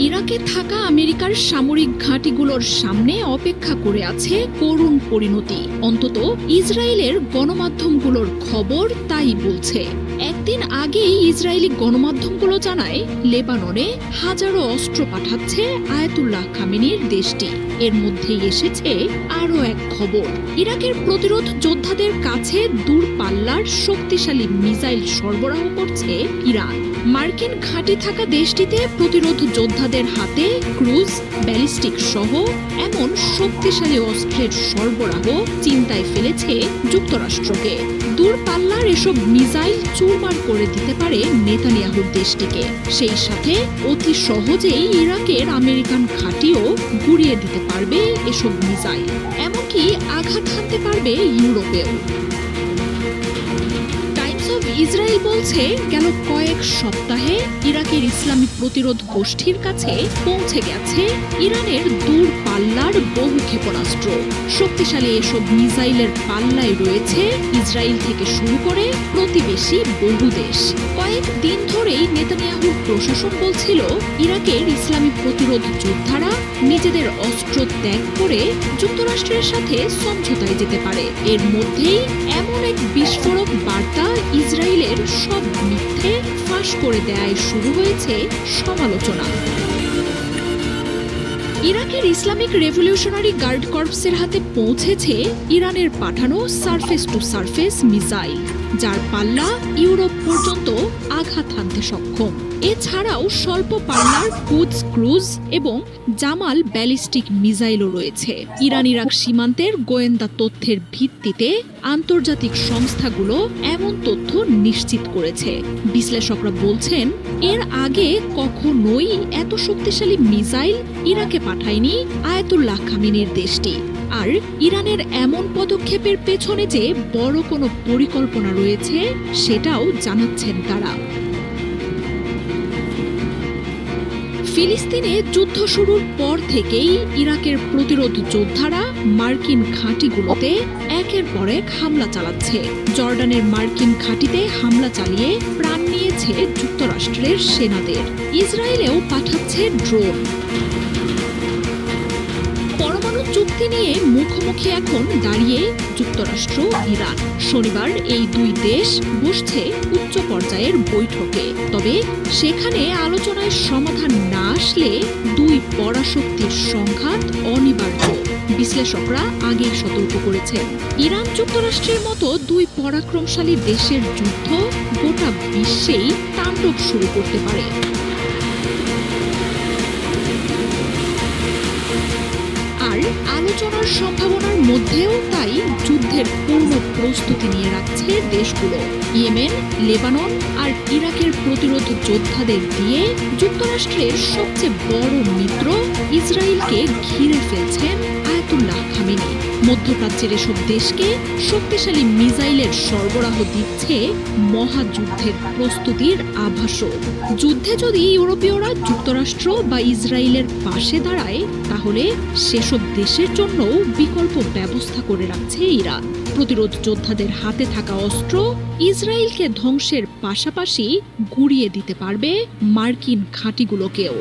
ইরাকে থাকা আমেরিকার সামরিক ঘাঁটিগুলোর সামনে অপেক্ষা করে আছে করুণ পরিণতি। অন্তত ইসরায়েলের গণমাধ্যমগুলোর খবর তাই বলছে। একদিন আগেই ইসরায়েলি গণমাধ্যমগুলো জানায় লেবাননে হাজারো অস্ত্র পাঠাচ্ছে আয়াতুল্লাহ খামেনির দেশটি। এর মধ্যেই এসেছে আরও এক খবর, ইরাকের প্রতিরোধ যোদ্ধাদের কাছে দূরপাল্লার শক্তিশালী মিসাইল সরবরাহ করছে ইরান। মার্কিন ঘাঁটি থাকা দেশটিতে প্রতিরোধ যোদ্ধাদের হাতে ক্রুজ, ব্যালিস্টিক সহ এমন শক্তিশালী অস্ত্রের সরবরাহ চিন্তায় ফেলেছে যুক্তরাষ্ট্রকে। দূরপাল্লার এসব মিসাইল চুরমার করে দিতে পারে নেতানিয়াহুর দেশটিকে। সেই সাথে অতি সহজেই ইরাকের আমেরিকান ঘাঁটিও গুড়িয়ে দিতে পারবে এসব মিসাইল, এমনকি আঘাত হানতে পারবে ইউরোপেও। ইসরায়েল বলছে গেল কয়েক সপ্তাহে ইরাকের ইসলামী প্রতিরোধ গোষ্ঠীর কাছে পৌঁছে গেছে ইরানের দূরপাল্লার বহু ক্ষেপণাস্ত্র। শক্তিশালী এসব মিসাইলের পাল্লায় রয়েছে ইসরায়েল থেকে শুরু করে প্রতিবেশী বহু দেশ। কয়েক দিন ধরেই নেতানিয়াহুর প্রশাসন বলছিল ইরাকের ইসলামী প্রতিরোধ যোদ্ধারা নিজেদের অস্ত্র ত্যাগ করে যুক্তরাষ্ট্রের সাথে সমঝোতায় যেতে পারে। এর মধ্যেই এমন এক বিস্ফোরক বার্তা ইসরায়েলের সব মিথ্যে ফাঁস করে দেয়ায় শুরু হয়েছে সমালোচনা। ইরাকের ইসলামিক রেভলিউশনারি গার্ড কর্পসের হাতে পৌঁছেছে ইরানের পাঠানো সারফেস টু সারফেস মিসাইল, যার পাল্লা ইউরোপ পর্যন্ত আঘাত হানতে সক্ষম। এছাড়াও স্বল্প পাল্লার কুদস ক্রুজ এবং জামাল ব্যালিস্টিক মিসাইলও রয়েছে। ইরান ইরাক সীমান্তের গোয়েন্দা তথ্যের ভিত্তিতে আন্তর্জাতিক সংস্থাগুলো এমন তথ্য নিশ্চিত করেছে। বিশ্লেষকরা বলছেন এর আগে কখনোই এত শক্তিশালী মিসাইল ইরাকে পাঠায়নি আয়াতুল্লাহ খামেনির দেশটি। আর ইরানের এমন পদক্ষেপের পেছনে যে বড় কোনো পরিকল্পনা রয়েছে সেটাও জানাচ্ছেন তারা। ফিলিস্তিনে যুদ্ধ শুরুর পর থেকেই ইরাকের প্রতিরোধ যোদ্ধারা মার্কিন ঘাঁটিগুলোতে একের পর এক হামলা চালাচ্ছে। জর্ডানের মার্কিন ঘাঁটিতে হামলা চালিয়ে প্রাণ নিয়েছে যুক্তরাষ্ট্রের সেনাদের। ইসরায়েলেও পাঠাচ্ছে ড্রোন। চুক্তি নিয়ে মুখোমুখি এখন দাঁড়িয়ে যুক্তরাষ্ট্র, ইরান। শনিবার এই দুই দেশ বসছে উচ্চ পর্যায়ের বৈঠকে। তবে সেখানে আলোচনায় সমাধান না আসলে দুই পরাশক্তির সংঘাত অনিবার্য। বিশ্লেষকরা আগেই সতর্ক করেছেন ইরান যুক্তরাষ্ট্রের মতো দুই পরাক্রমশালী দেশের যুদ্ধ গোটা বিশ্বেই তাণ্ডব শুরু করতে পারে। আর আলোচনার সম্ভাবনার মধ্যেও তাই যুদ্ধের পূর্ণ প্রস্তুতি নিয়ে রাখছে দেশগুলো। ইয়েমেন, লেবানন আর ইরাকের প্রতিরোধ যোদ্ধাদের দিয়ে যুক্তরাষ্ট্রের সবচেয়ে বড় মিত্র ইসরায়েলকে ঘিরে ফেলছেন আয়াতুল্লাহ খামেনি। মধ্যপ্রাচ্যের এসব দেশকে শক্তিশালী মিসাইলের সরবরাহ দিচ্ছে মহাযুদ্ধের প্রস্তুতির আভাসও। যুদ্ধে যদি ইউরোপীয়রা যুক্তরাষ্ট্র বা ইসরায়েলের পাশে দাঁড়ায় তাহলে সেসব দেশের জন্য বিকল্প ব্যবস্থা করে রাখছে ইরান। প্রতিরোধ যোদ্ধাদের হাতে থাকা অস্ত্র ইসরায়েলকে ধ্বংসের পাশাপাশি গুড়িয়ে দিতে পারবে মার্কিন ঘাঁটিগুলোকেও।